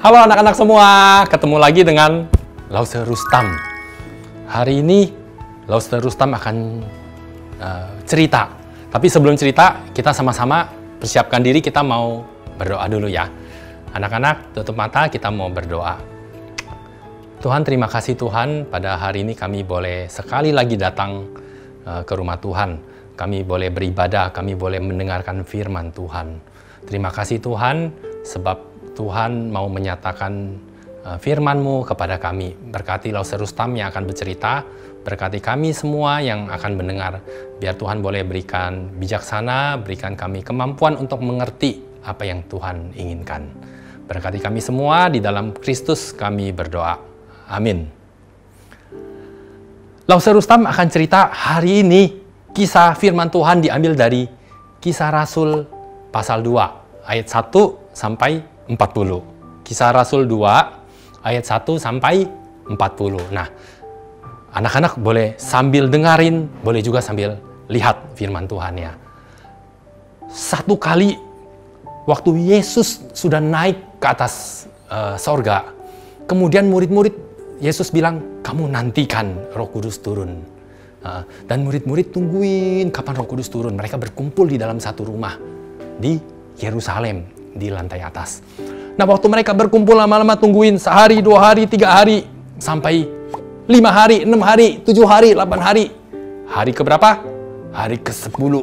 Halo anak-anak semua, ketemu lagi dengan Lause Rustam. Hari ini Lause Rustam akan cerita. Tapi sebelum cerita, kita sama-sama persiapkan diri, kita mau berdoa dulu ya. Anak-anak, tutup mata, kita mau berdoa. Tuhan, terima kasih Tuhan, pada hari ini kami boleh sekali lagi datang ke rumah Tuhan. Kami boleh beribadah, kami boleh mendengarkan firman Tuhan. Terima kasih Tuhan, sebab Tuhan mau menyatakan firman-Mu kepada kami. Berkati Lause Rustam yang akan bercerita, berkati kami semua yang akan mendengar. Biar Tuhan boleh berikan bijaksana, berikan kami kemampuan untuk mengerti apa yang Tuhan inginkan. Berkati kami semua, di dalam Kristus kami berdoa. Amin. Lause Rustam akan cerita hari ini, kisah firman Tuhan diambil dari Kisah Rasul pasal 2, ayat 1 sampai 40. Kisah Rasul 2 ayat 1 sampai 40. Nah, anak-anak boleh sambil dengarin, boleh juga sambil lihat firman Tuhan ya. Satu kali waktu Yesus sudah naik ke atas sorga, kemudian murid-murid Yesus bilang, kamu nantikan Roh Kudus turun. Dan murid-murid tungguin kapan Roh Kudus turun. Mereka berkumpul di dalam satu rumah di Yerusalem, di lantai atas. Nah, waktu mereka berkumpul lama-lama tungguin sehari, 2 hari, 3 hari, sampai 5 hari, 6 hari, 7 hari, 8 hari. Hari keberapa? Hari ke-10.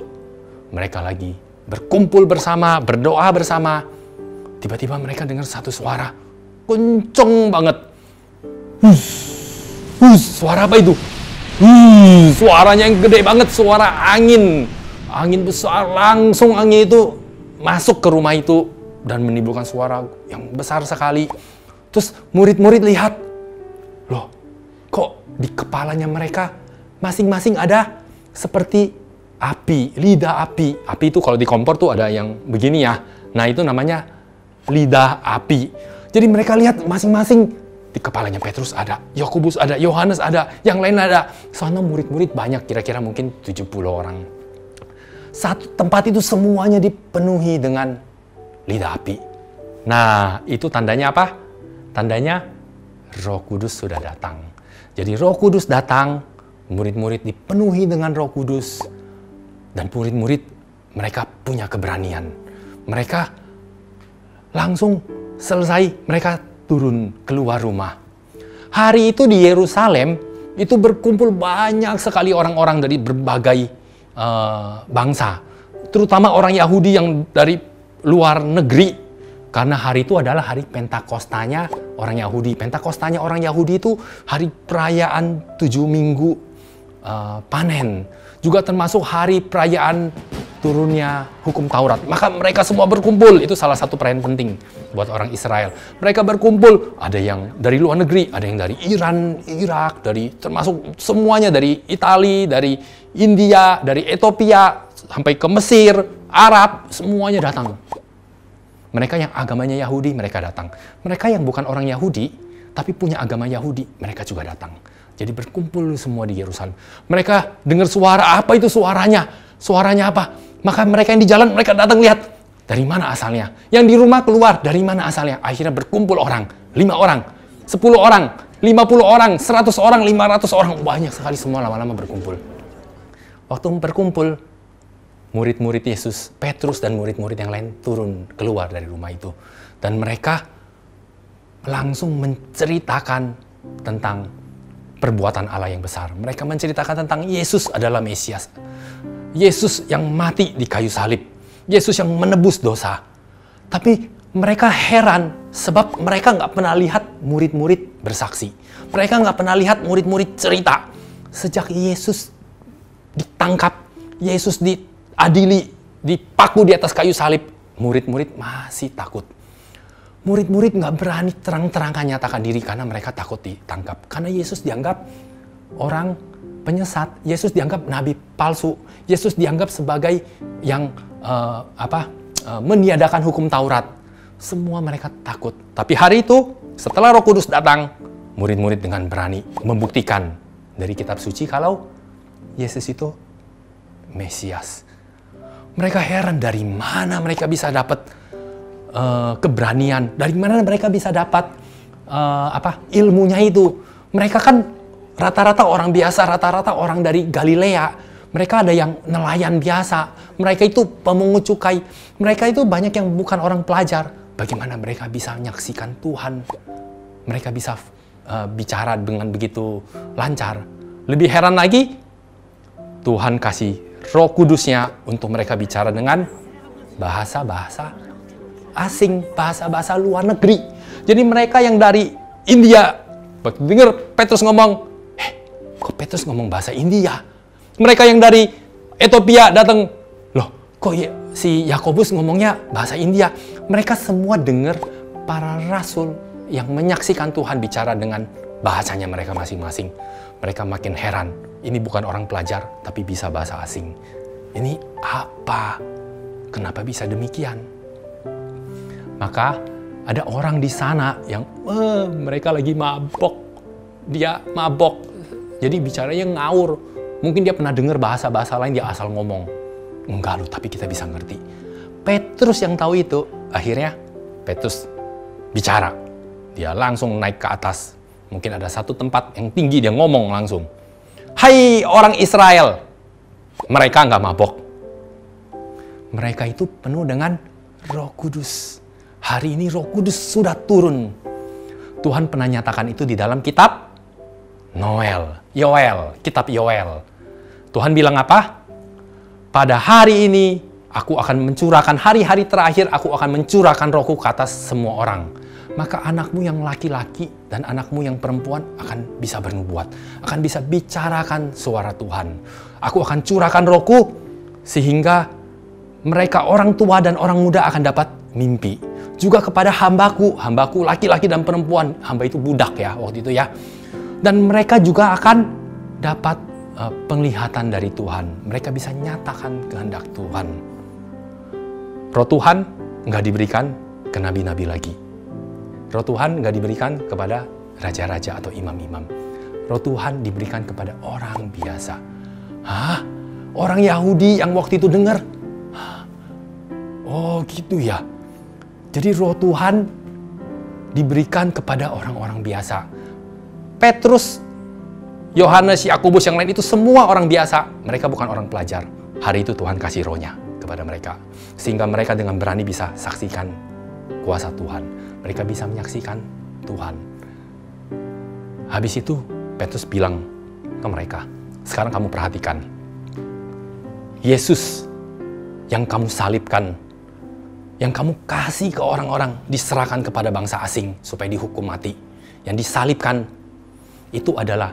Mereka lagi berkumpul bersama, berdoa bersama. Tiba-tiba mereka dengar satu suara. Kenceng banget. Suara apa itu? Suaranya yang gede banget, suara angin. Angin besar, langsung angin itu masuk ke rumah itu dan menimbulkan suara yang besar sekali. Terus murid-murid lihat, loh, kok di kepalanya mereka masing-masing ada seperti api, lidah api. Api itu kalau di kompor tuh ada yang begini ya. Nah, itu namanya lidah api. Jadi mereka lihat masing-masing di kepalanya Petrus ada, Yakobus ada, Yohanes ada, yang lain ada. Soalnya murid-murid banyak, kira-kira mungkin 70 orang. Satu tempat itu semuanya dipenuhi dengan lidah api. Nah, itu tandanya apa? Tandanya Roh Kudus sudah datang. Jadi Roh Kudus datang, murid-murid dipenuhi dengan Roh Kudus, dan murid-murid mereka punya keberanian. Mereka langsung selesai, mereka turun keluar rumah. Hari itu di Yerusalem, itu berkumpul banyak sekali orang-orang dari berbagai bangsa, terutama orang Yahudi yang dari luar negeri, karena hari itu adalah hari Pentakostanya orang Yahudi. Pentakostanya orang Yahudi itu hari perayaan 7 minggu panen, juga termasuk hari perayaan turunnya hukum Taurat. Maka mereka semua berkumpul, itu salah satu perayaan penting buat orang Israel. Mereka berkumpul, ada yang dari luar negeri, ada yang dari Iran, Irak, dari termasuk semuanya, dari Italia, dari India, dari Ethiopia, sampai ke Mesir, Arab, semuanya datang. Mereka yang agamanya Yahudi, mereka datang. Mereka yang bukan orang Yahudi, tapi punya agama Yahudi, mereka juga datang. Jadi berkumpul semua di Yerusalem. Mereka dengar suara, apa itu suaranya? Suaranya apa? Maka mereka yang di jalan, mereka datang lihat. Dari mana asalnya? Yang di rumah keluar, dari mana asalnya? Akhirnya berkumpul orang, 5 orang, 10 orang, 50 orang, 100 orang, 500 orang. Banyak sekali semua lama-lama berkumpul. Waktu berkumpul, murid-murid Yesus, Petrus dan murid-murid yang lain turun keluar dari rumah itu. Dan mereka langsung menceritakan tentang perbuatan Allah yang besar. Mereka menceritakan tentang Yesus adalah Mesias. Yesus yang mati di kayu salib. Yesus yang menebus dosa. Tapi mereka heran sebab mereka nggak pernah lihat murid-murid bersaksi. Mereka nggak pernah lihat murid-murid cerita. Sejak Yesus ditangkap, Yesus diadili, dipaku di atas kayu salib, murid-murid masih takut. Murid-murid nggak berani terang-terangan nyatakan diri karena mereka takut ditangkap. Karena Yesus dianggap orang penyesat, Yesus dianggap nabi palsu, Yesus dianggap sebagai yang meniadakan hukum Taurat. Semua mereka takut. Tapi hari itu, setelah Roh Kudus datang, murid-murid dengan berani membuktikan dari kitab suci kalau Yesus itu Mesias. Mereka heran dari mana mereka bisa dapat keberanian. Dari mana mereka bisa dapat ilmunya itu? Mereka kan rata-rata orang biasa, rata-rata orang dari Galilea. Mereka ada yang nelayan biasa. Mereka itu pemungut cukai. Mereka itu banyak yang bukan orang pelajar. Bagaimana mereka bisa menyaksikan Tuhan? Mereka bisa bicara dengan begitu lancar. Lebih heran lagi, Tuhan kasih Roh Kudusnya untuk mereka bicara dengan bahasa-bahasa asing, bahasa-bahasa luar negeri. Jadi mereka yang dari India, dengar Petrus ngomong, kok Petrus ngomong bahasa India? Mereka yang dari Ethiopia datang, loh kok si Yakobus ngomongnya bahasa India? Mereka semua dengar para rasul yang menyaksikan Tuhan bicara dengan bahasanya mereka masing-masing. Mereka makin heran, ini bukan orang pelajar, tapi bisa bahasa asing. Ini apa? Kenapa bisa demikian? Maka ada orang di sana yang mereka lagi mabok. Dia mabok, jadi bicaranya ngawur. Mungkin dia pernah dengar bahasa-bahasa lain, dia asal ngomong. Enggak loh, tapi kita bisa ngerti. Petrus yang tahu itu, akhirnya Petrus bicara. Dia langsung naik ke atas. Mungkin ada satu tempat yang tinggi, dia ngomong langsung. Hai orang Israel, mereka nggak mabok. Mereka itu penuh dengan Roh Kudus. Hari ini Roh Kudus sudah turun. Tuhan pernah nyatakan itu di dalam kitab Yoel, kitab Yoel. Tuhan bilang apa? Pada hari ini aku akan mencurahkan, hari-hari terakhir aku akan mencurahkan Rohku ke atas semua orang. Maka anakmu yang laki-laki dan anakmu yang perempuan akan bisa bernubuat, akan bisa bicarakan suara Tuhan. Aku akan curahkan Rohku sehingga mereka orang tua dan orang muda akan dapat mimpi. Juga kepada hambaku laki-laki dan perempuan, hamba itu budak ya waktu itu ya. Dan mereka juga akan dapat penglihatan dari Tuhan. Mereka bisa nyatakan kehendak Tuhan. Roh Tuhan nggak diberikan ke nabi-nabi lagi. Roh Tuhan nggak diberikan kepada raja-raja atau imam-imam. Roh Tuhan diberikan kepada orang biasa. Hah? Orang Yahudi yang waktu itu dengar? Oh gitu ya. Jadi Roh Tuhan diberikan kepada orang-orang biasa. Petrus, Yohanes, Yakobus, yang lain itu semua orang biasa. Mereka bukan orang pelajar. Hari itu Tuhan kasih rohnya kepada mereka. Sehingga mereka dengan berani bisa saksikan kuasa Tuhan. Mereka bisa menyaksikan Tuhan. Habis itu Petrus bilang ke mereka, sekarang kamu perhatikan. Yesus yang kamu salibkan, yang kamu kasih ke orang-orang, diserahkan kepada bangsa asing supaya dihukum mati. Yang disalibkan itu adalah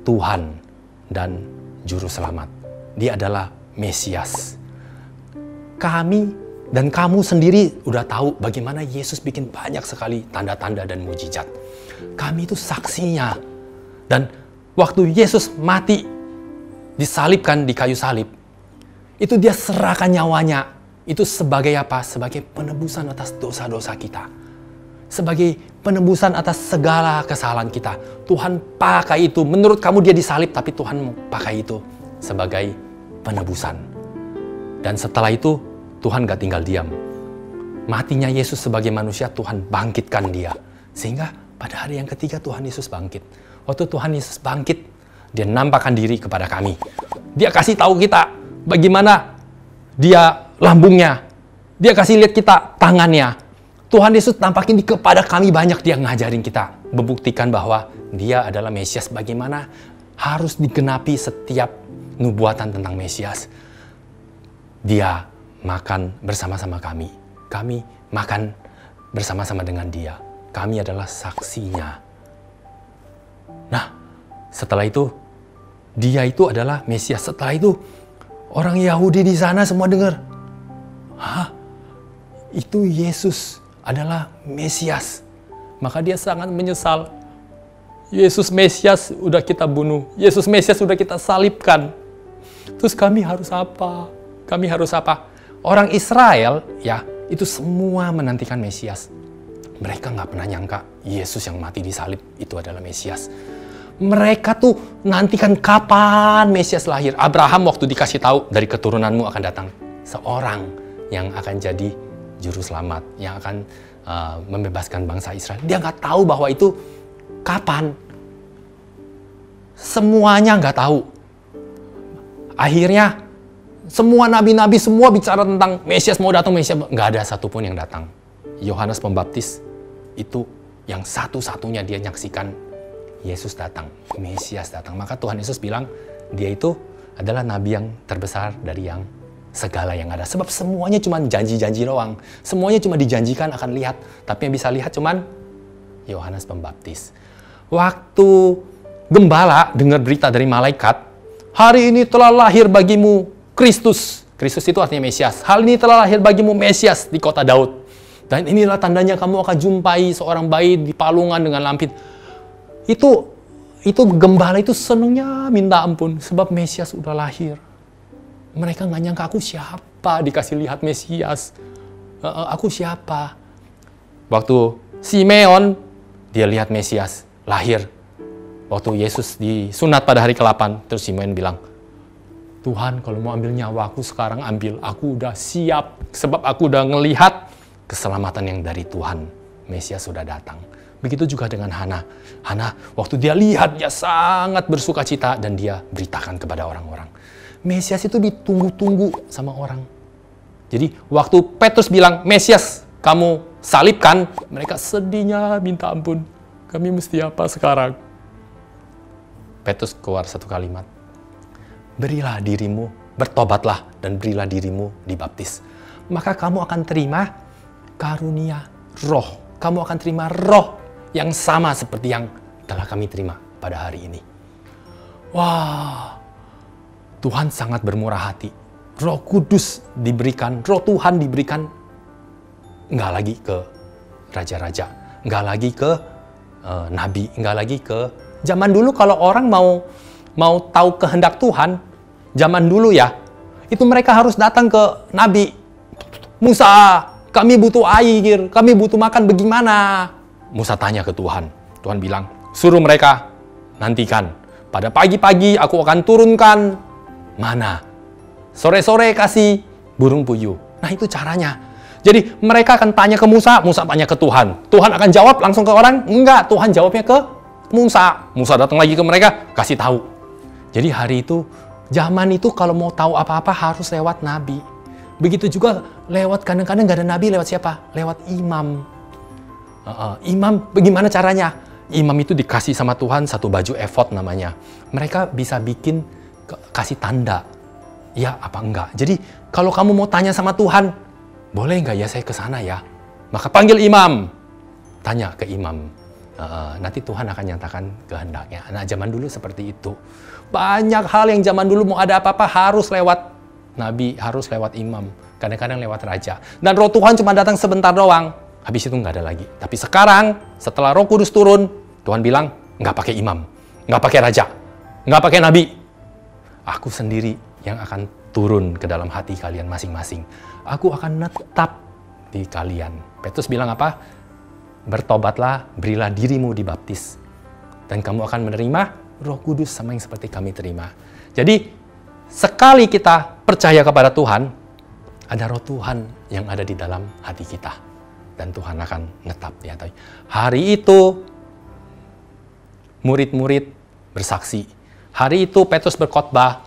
Tuhan dan Juru Selamat. Dia adalah Mesias. Kami dan kamu sendiri udah tahu bagaimana Yesus bikin banyak sekali tanda-tanda dan mujizat. Kami itu saksinya. Dan waktu Yesus mati, disalibkan di kayu salib, itu dia serahkan nyawanya. Itu sebagai apa? Sebagai penebusan atas dosa-dosa kita. Sebagai penebusan atas segala kesalahan kita. Tuhan pakai itu. Menurut kamu dia disalib, tapi Tuhan mau pakai itu sebagai penebusan. Dan setelah itu, Tuhan gak tinggal diam. Matinya Yesus sebagai manusia, Tuhan bangkitkan dia. Sehingga pada hari yang ketiga Tuhan Yesus bangkit. Waktu Tuhan Yesus bangkit, dia nampakkan diri kepada kami. Dia kasih tahu kita bagaimana dia lambungnya. Dia kasih lihat kita tangannya. Tuhan Yesus nampakin kepada kami banyak, dia ngajarin kita. Membuktikan bahwa dia adalah Mesias. Bagaimana harus digenapi setiap nubuatan tentang Mesias. Dia makan bersama-sama kami. Kami makan bersama-sama dengan dia. Kami adalah saksinya. Nah, setelah itu, dia itu adalah Mesias. Setelah itu, orang Yahudi di sana semua dengar. Hah? Itu Yesus adalah Mesias. Maka dia sangat menyesal. Yesus Mesias udah kita bunuh. Yesus Mesias udah kita salibkan. Terus kami harus apa? Kami harus apa? Orang Israel, ya, itu semua menantikan Mesias. Mereka nggak pernah nyangka Yesus yang mati di salib itu adalah Mesias. Mereka tuh nantikan kapan Mesias lahir. Abraham waktu dikasih tahu dari keturunanmu akan datang seorang yang akan jadi juru selamat yang akan membebaskan bangsa Israel. Dia nggak tahu bahwa itu kapan. Semuanya nggak tahu. Akhirnya semua nabi-nabi semua bicara tentang Mesias mau datang, Mesias, nggak ada satupun yang datang. Yohanes Pembaptis itu yang satu-satunya dia nyaksikan Yesus datang, Mesias datang. Maka Tuhan Yesus bilang dia itu adalah nabi yang terbesar dari yang segala yang ada. Sebab semuanya cuma janji-janji doang. Semuanya cuma dijanjikan akan lihat. Tapi yang bisa lihat cuma Yohanes Pembaptis. Waktu gembala dengar berita dari malaikat, hari ini telah lahir bagimu Kristus. Kristus itu artinya Mesias. Hal ini telah lahir bagimu Mesias di kota Daud. Dan inilah tandanya kamu akan jumpai seorang bayi di palungan dengan lampin. Itu gembala itu senangnya minta ampun. Sebab Mesias udah lahir. Mereka nggak nyangka aku siapa dikasih lihat Mesias. Aku siapa? Waktu Simeon, dia lihat Mesias lahir. Waktu Yesus disunat pada hari ke-8, terus Simeon bilang, Tuhan kalau mau ambil nyawaku sekarang ambil. Aku udah siap. Sebab aku udah ngelihat keselamatan yang dari Tuhan. Mesias sudah datang. Begitu juga dengan Hana. Hana waktu dia lihat, dia sangat bersuka cita dan dia beritakan kepada orang-orang. Mesias itu ditunggu-tunggu sama orang. Jadi waktu Petrus bilang, Mesias kamu salibkan, mereka sedihnya minta ampun. Kami mesti apa sekarang? Petrus keluar satu kalimat. Berilah dirimu, bertobatlah dan berilah dirimu dibaptis. Maka kamu akan terima karunia roh. Kamu akan terima roh yang sama seperti yang telah kami terima pada hari ini. Wah, Tuhan sangat bermurah hati. Roh Kudus diberikan, roh Tuhan diberikan nggak lagi ke raja-raja, nggak lagi ke nabi, nggak lagi ke zaman dulu kalau orang mau tahu kehendak Tuhan, zaman dulu ya, itu mereka harus datang ke nabi. Musa, kami butuh air, kami butuh makan, bagaimana? Musa tanya ke Tuhan. Tuhan bilang, suruh mereka nantikan. Pada pagi-pagi aku akan turunkan mana. Sore-sore kasih burung puyuh. Nah itu caranya. Jadi mereka akan tanya ke Musa, Musa tanya ke Tuhan. Tuhan akan jawab langsung ke orang? Enggak, Tuhan jawabnya ke Musa. Musa datang lagi ke mereka, kasih tahu. Jadi hari itu, zaman itu kalau mau tahu apa-apa harus lewat nabi. Begitu juga lewat, kadang-kadang nggak ada nabi, lewat siapa? Lewat imam. Imam, bagaimana caranya? Imam itu dikasih sama Tuhan satu baju efod namanya. Mereka bisa bikin, kasih tanda. Ya apa enggak. Jadi kalau kamu mau tanya sama Tuhan, boleh nggak ya saya ke sana ya? Maka panggil imam. Tanya ke imam. Nanti Tuhan akan nyatakan kehendaknya. Nah zaman dulu seperti itu. Banyak hal yang zaman dulu mau ada apa-apa harus lewat nabi, harus lewat imam. Kadang-kadang lewat raja. Dan roh Tuhan cuma datang sebentar doang. Habis itu nggak ada lagi. Tapi sekarang setelah Roh Kudus turun, Tuhan bilang nggak pakai imam, nggak pakai raja, nggak pakai nabi. Aku sendiri yang akan turun ke dalam hati kalian masing-masing. Aku akan netap di kalian. Petrus bilang apa? Bertobatlah, berilah dirimu dibaptis. Dan kamu akan menerima Roh Kudus sama yang seperti kami terima. Jadi, sekali kita percaya kepada Tuhan, ada Roh Tuhan yang ada di dalam hati kita. Dan Tuhan akan netap di hati. Hari itu, murid-murid bersaksi. Hari itu Petrus berkhotbah.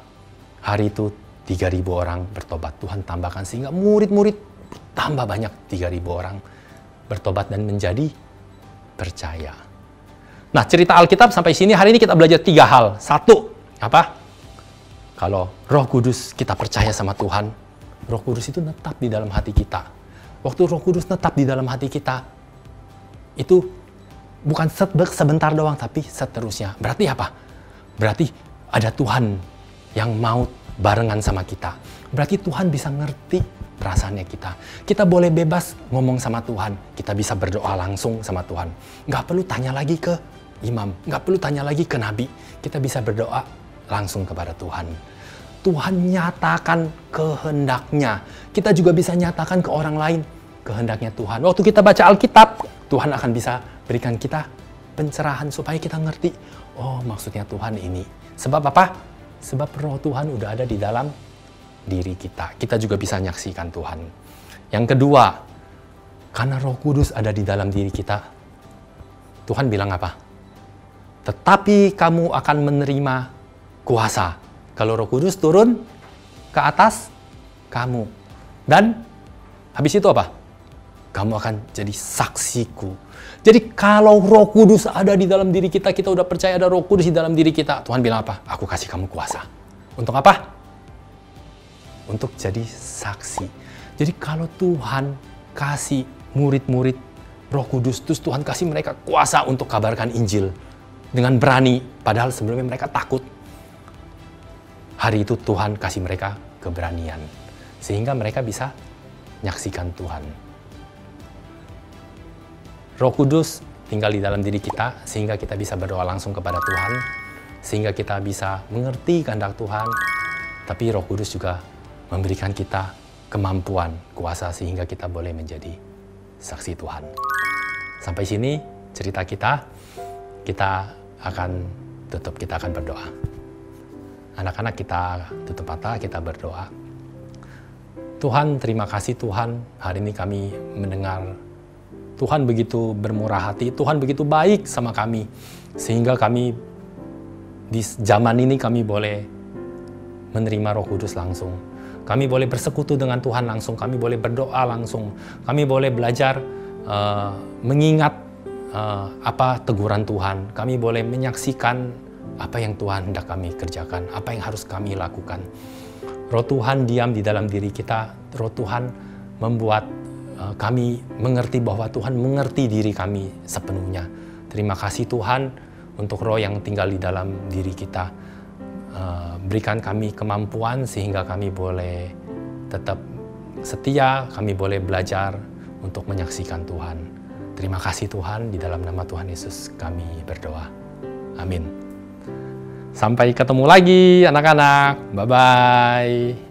Hari itu 3.000 orang bertobat. Tuhan tambahkan sehingga murid-murid tambah banyak, 3.000 orang bertobat dan menjadi percaya. Nah, cerita Alkitab sampai sini hari ini kita belajar 3 hal. 1, apa? Kalau Roh Kudus kita percaya sama Tuhan, Roh Kudus itu netap di dalam hati kita. Waktu Roh Kudus netap di dalam hati kita, itu bukan sebentar doang, tapi seterusnya. Berarti apa? Berarti ada Tuhan yang mau barengan sama kita. Berarti Tuhan bisa ngerti perasaannya kita. Kita boleh bebas ngomong sama Tuhan. Kita bisa berdoa langsung sama Tuhan. Nggak perlu tanya lagi ke imam. Nggak perlu tanya lagi ke nabi. Kita bisa berdoa langsung kepada Tuhan. Tuhan nyatakan kehendaknya. Kita juga bisa nyatakan ke orang lain kehendaknya Tuhan. Waktu kita baca Alkitab, Tuhan akan bisa berikan kita pencerahan supaya kita ngerti, oh maksudnya Tuhan ini. Sebab apa? Sebab Roh Tuhan udah ada di dalam diri kita. Kita juga bisa menyaksikan Tuhan. Yang kedua, Karena Roh Kudus ada di dalam diri kita. Tuhan bilang apa? Tetapi kamu akan menerima kuasa kalau Roh Kudus turun ke atas kamu. Dan habis itu apa? Kamu akan jadi saksiku. Jadi kalau Roh Kudus ada di dalam diri kita, kita udah percaya ada Roh Kudus di dalam diri kita. Tuhan bilang apa? Aku kasih kamu kuasa. Untuk apa? Untuk jadi saksi. Jadi kalau Tuhan kasih murid-murid Roh Kudus, terus Tuhan kasih mereka kuasa untuk kabarkan Injil dengan berani, padahal sebelumnya mereka takut. Hari itu Tuhan kasih mereka keberanian, sehingga mereka bisa menyaksikan Tuhan. Roh Kudus tinggal di dalam diri kita, sehingga kita bisa berdoa langsung kepada Tuhan, sehingga kita bisa mengerti kehendak Tuhan. Tapi Roh Kudus juga memberikan kita kemampuan, kuasa, sehingga kita boleh menjadi saksi Tuhan. Sampai sini cerita kita akan tutup, kita akan berdoa. Anak-anak, kita tutup mata, kita berdoa. Tuhan, terima kasih Tuhan, hari ini kami mendengar Tuhan begitu bermurah hati, Tuhan begitu baik sama kami, sehingga kami di zaman ini kami boleh menerima Roh Kudus langsung. Kami boleh bersekutu dengan Tuhan langsung, kami boleh berdoa langsung, kami boleh belajar mengingat apa teguran Tuhan, kami boleh menyaksikan apa yang Tuhan hendak kami kerjakan, apa yang harus kami lakukan. Roh Tuhan diam di dalam diri kita, Roh Tuhan membuat kami mengerti bahwa Tuhan mengerti diri kami sepenuhnya. Terima kasih Tuhan untuk Roh yang tinggal di dalam diri kita. Berikan kami kemampuan sehingga kami boleh tetap setia, kami boleh belajar untuk menyaksikan Tuhan. Terima kasih Tuhan, di dalam nama Tuhan Yesus kami berdoa. Amin. Sampai ketemu lagi anak-anak. Bye-bye.